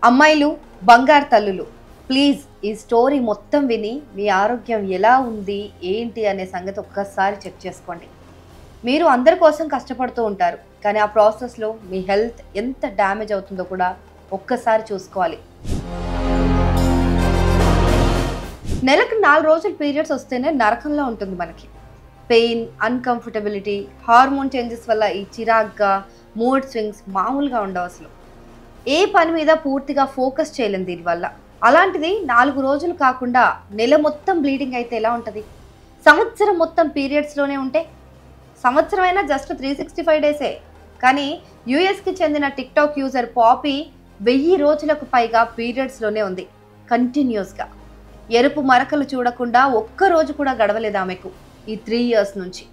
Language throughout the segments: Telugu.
అమ్మాయిలు బంగారు తల్లులు, ప్లీజ్ ఈ స్టోరీ మొత్తం విని మీ ఆరోగ్యం ఎలా ఉంది ఏంటి అనే సంగతి ఒక్కసారి చెక్ చేసుకోండి. మీరు అందరి కోసం కష్టపడుతూ ఉంటారు, కానీ ఆ ప్రాసెస్లో మీ హెల్త్ ఎంత డ్యామేజ్ అవుతుందో కూడా ఒక్కసారి చూసుకోవాలి. నెలకు 4 రోజులు పీరియడ్స్ వస్తేనే నరకంలో ఉంటుంది మనకి. పెయిన్, అన్కంఫర్టబిలిటీ, హార్మోన్ చేంజెస్ వల్ల ఈ చిరాగ్గా, మూడ్ స్వింగ్స్ మామూలుగా ఉండవు. అసలు ఏ పని మీద పూర్తిగా ఫోకస్ చేయలేం దీనివల్ల. అలాంటిది 4 రోజులు కాకుండా నెల మొత్తం బ్లీడింగ్ అయితే ఎలా ఉంటుంది? సంవత్సరం మొత్తం పీరియడ్స్లోనే ఉంటే? సంవత్సరం అయినా జస్ట్ 365 డేసే. కానీ యుఎస్కి చెందిన టిక్టాక్ యూజర్ పాపీ 1000 రోజులకు పైగా పీరియడ్స్లోనే ఉంది కంటిన్యూస్గా. ఎరుపు మరకలు చూడకుండా ఒక్క రోజు కూడా గడవలేదు ఆమెకు ఈ 3 ఇయర్స్ నుంచి.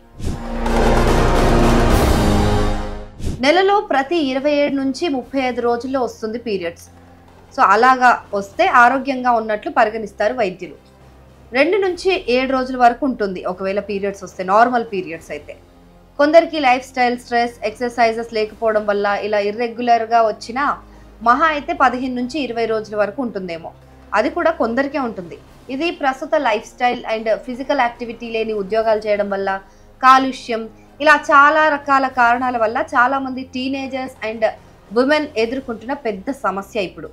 నెలలో ప్రతి 27 నుంచి 35 రోజుల్లో వస్తుంది పీరియడ్స్. సో అలాగా వస్తే ఆరోగ్యంగా ఉన్నట్లు పరిగణిస్తారు వైద్యులు. 2 నుంచి 7 రోజుల వరకు ఉంటుంది ఒకవేళ పీరియడ్స్ వస్తే, నార్మల్ పీరియడ్స్ అయితే. కొందరికి లైఫ్ స్టైల్, స్ట్రెస్, ఎక్సర్సైజెస్ లేకపోవడం వల్ల ఇలా ఇర్రెగ్యులర్గా వచ్చినా మహా అయితే 15 నుంచి 20 రోజుల వరకు ఉంటుందేమో. అది కూడా కొందరికే ఉంటుంది. ఇది ప్రస్తుత life style and physical activity లేని ఉద్యోగాలు చేయడం వల్ల, కాలుష్యం, ఇలా చాలా రకాల కారణాల వల్ల చాలామంది టీనేజర్స్ అండ్ ఉమెన్ ఎదుర్కొంటున్న పెద్ద సమస్య ఇప్పుడు.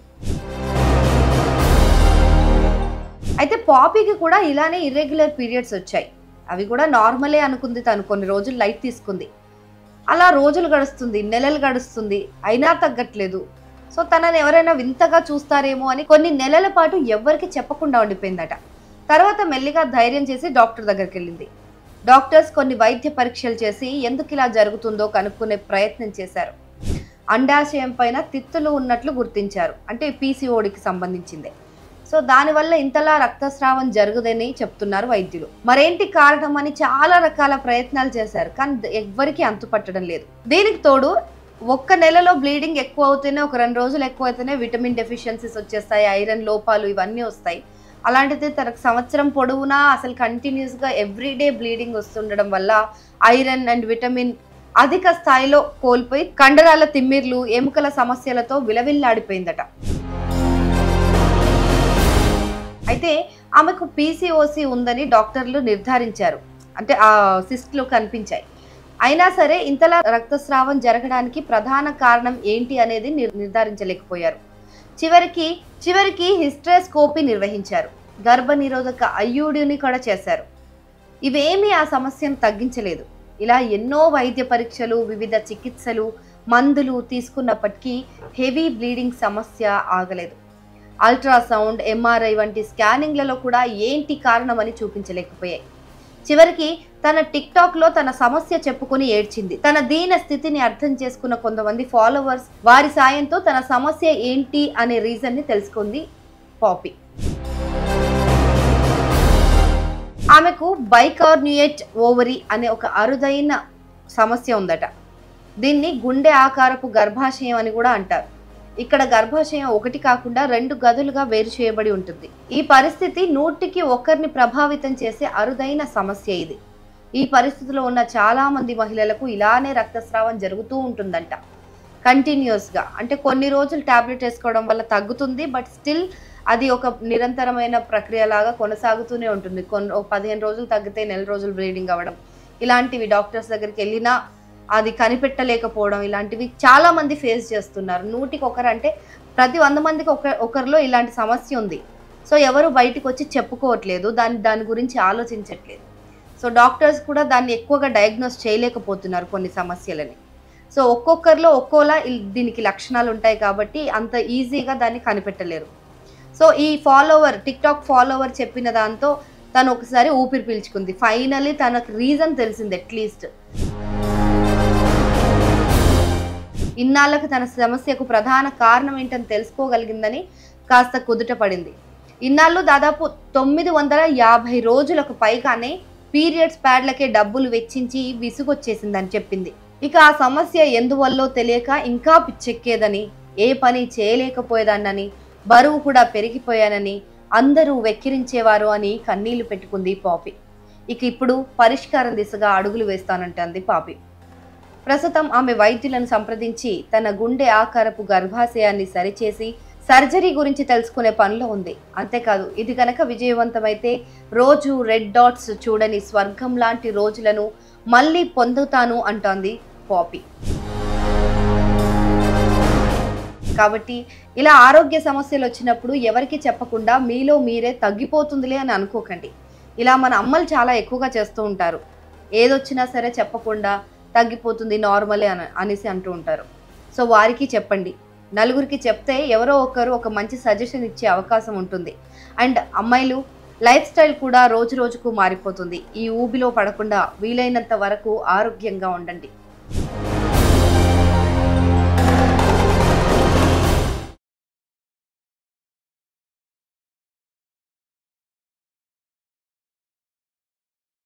అయితే పాపీకి కూడా ఇలానే ఇర్రెగ్యులర్ పీరియడ్స్ వచ్చాయి. అవి కూడా నార్మలే అనుకుంది తను. కొన్ని రోజులు లైట్ తీసుకుంది. అలా రోజులు గడుస్తుంది, నెలలు గడుస్తుంది, అయినా తగ్గట్లేదు. సో తనని ఎవరైనా వింతగా చూస్తారేమో అని కొన్ని నెలల పాటు ఎవ్వరికి చెప్పకుండా ఉండిపోయిందట. తర్వాత మెల్లిగా ధైర్యం చేసి డాక్టర్ దగ్గరికి వెళ్ళింది. డాక్టర్స్ కొన్ని వైద్య పరీక్షలు చేసి ఎందుకు ఇలా జరుగుతుందో కనుక్కునే ప్రయత్నం చేశారు. అండాశయం పైన తిత్తులు ఉన్నట్లు గుర్తించారు. అంటే పీసీఓడికి సంబంధించిందే. సో దానివల్ల ఇంతలా రక్తస్రావం జరుగుదని చెప్తున్నారు వైద్యులు. మరేంటి కారణం అని చాలా రకాల ప్రయత్నాలు చేశారు, కానీ ఎవ్వరికి అంతుపట్టడం లేదు. దీనికి తోడు ఒక్క నెలలో బ్లీడింగ్ ఎక్కువ అవుతూనే, ఒక 2 రోజులు ఎక్కువ అయితేనే విటమిన్ డెఫిషియన్సీస్ వచ్చేస్తాయి, ఐరన్ లోపాలు ఇవన్నీ వస్తాయి. అలాంటిది తనకు సంవత్సరం పొడవునా అసలు కంటిన్యూస్గా ఎవ్రీడే బ్లీడింగ్ వస్తుండడం వల్ల ఐరన్ అండ్ విటమిన్ అధిక స్థాయిలో కోల్పోయి కండరాల తిమ్మిర్లు, ఎముకల సమస్యలతో విలవిల్లాడిపోయిందట. అయితే ఆమెకు పీసీఓసి ఉందని డాక్టర్లు నిర్ధారించారు. అంటే ఆ సిస్ట్లు కనిపించాయి. అయినా సరే ఇంతలా రక్తస్రావం జరగడానికి ప్రధాన కారణం ఏంటి అనేది నిర్ధారించలేకపోయారు. చివరికి హిస్టెరోస్కోపీ నిర్వహించారు. గర్భనిరోధక ఐయుడిని కూడా చేశారు. ఇవేమీ ఆ సమస్యను తగ్గించలేదు. ఇలా ఎన్నో వైద్య పరీక్షలు, వివిధ చికిత్సలు, మందులు తీసుకున్నప్పటికీ హెవీ బ్లీడింగ్ సమస్య ఆగలేదు. అల్ట్రాసౌండ్, ఎంఆర్ఐ వంటి స్కానింగ్లలో కూడా ఏంటి కారణమని చూపించలేకపోయాయి. చివరికి తన టిక్టాక్లో తన సమస్య చెప్పుకొని ఏడ్చింది. తన దీన స్థితిని అర్థం చేసుకున్న కొంతమంది ఫాలోవర్స్ వారి సాయంతో తన సమస్య ఏంటి అనే రీజన్ని తెలుసుకుంది పాపీ. ఆమెకు బైకార్నియేట్ ఓవరీ అనే ఒక అరుదైన సమస్య ఉందట. దీన్ని గుండె ఆకారపు గర్భాశయం అని కూడా అంటారు. ఇక్కడ గర్భాశయం ఒకటి కాకుండా 2 గదులుగా వేరు చేయబడి ఉంటుంది. ఈ పరిస్థితి 100కి 1ని ప్రభావితం చేసే అరుదైన సమస్య ఇది. ఈ పరిస్థితిలో ఉన్న చాలా మంది మహిళలకు ఇలానే రక్తస్రావం జరుగుతూ ఉంటుందంట కంటిన్యూస్గా. అంటే కొన్ని రోజులు టాబ్లెట్ వేసుకోవడం వల్ల తగ్గుతుంది, బట్ స్టిల్ అది ఒక నిరంతరమైన ప్రక్రియ లాగా కొనసాగుతూనే ఉంటుంది. 15 రోజులు తగ్గితే నెల రోజులు బ్లీడింగ్ అవ్వడం, ఇలాంటివి డాక్టర్స్ దగ్గరికి వెళ్ళినా అది కనిపెట్టలేకపోవడం, ఇలాంటివి చాలా మంది ఫేస్ చేస్తున్నారు. 100కి 1 అంటే ప్రతి 100 మందికి ఒకరిలో ఇలాంటి సమస్య ఉంది. సో ఎవరు బయటకు వచ్చి చెప్పుకోవట్లేదు, దాని గురించి ఆలోచించట్లేదు. సో డాక్టర్స్ కూడా దాన్ని ఎక్కువగా డయాగ్నోస్ చేయలేకపోతున్నారు కొన్ని సమస్యలని. సో ఒక్కొక్కరిలో ఒక్కోలా దీనికి లక్షణాలు ఉంటాయి కాబట్టి అంత ఈజీగా దాన్ని కనిపెట్టలేరు. సో ఈ టిక్టాక్ ఫాలోవర్ చెప్పిన దాంతో తను ఒకసారి ఊపిరి పీల్చుకుంది. ఫైనల్లీ తనకు రీజన్ తెలిసింది. అట్లీస్ట్ ఇన్నాళ్లకు తన సమస్యకు ప్రధాన కారణం ఏంటని తెలుసుకోగలిగిందని కాస్త కుదుట పడింది. ఇన్నాళ్ళు దాదాపు 950 రోజులకు పైగానే పీరియడ్స్ ప్యాడ్లకే డబ్బులు వెచ్చించి విసుగొచ్చేసిందని చెప్పింది. ఇక ఆ సమస్య ఎందువల్లో తెలియక ఇంకా పిచ్చెక్కేదని, ఏ పని చేయలేకపోయేదాన్నని, బరువు కూడా పెరిగిపోయానని అందరూ వెక్కిరించేవారు అని కన్నీళ్లు పెట్టుకుంది పాపీ. ఇక ఇప్పుడు పరిష్కారం దిశగా అడుగులు వేస్తానంటుంది పాపీ. ప్రస్తుతం ఆమె వైద్యులను సంప్రదించి తన గుండె ఆకారపు గర్భాశయాన్ని సరిచేసి సర్జరీ గురించి తెలుసుకునే పనిలో ఉంది. అంతేకాదు ఇది కనుక విజయవంతమైతే రోజు రెడ్ డాట్స్ చూడని స్వర్గం లాంటి రోజులను మళ్ళీ పొందుతాను అంటోంది పాపీ. కాబట్టి ఇలా ఆరోగ్య సమస్యలు వచ్చినప్పుడు ఎవరికి చెప్పకుండా మీలో మీరే తగ్గిపోతుందిలే అని అనుకోకండి. ఇలా మన అమ్మలు చాలా ఎక్కువగా చేస్తూ ఉంటారు. ఏదొచ్చినా సరే చెప్పకుండా తగ్గిపోతుంది నార్మలే అనేసి అంటూ ఉంటారు. సో వారికి చెప్పండి. నలుగురికి చెప్తే ఎవరో ఒకరు ఒక మంచి సజెషన్ ఇచ్చే అవకాశం ఉంటుంది. అండ్ అమ్మాయిలు లైఫ్ స్టైల్ కూడా రోజు రోజుకు మారిపోతుంది. ఈ ఊబిలో పడకుండా వీలైనంత వరకు ఆరోగ్యంగా ఉండండి.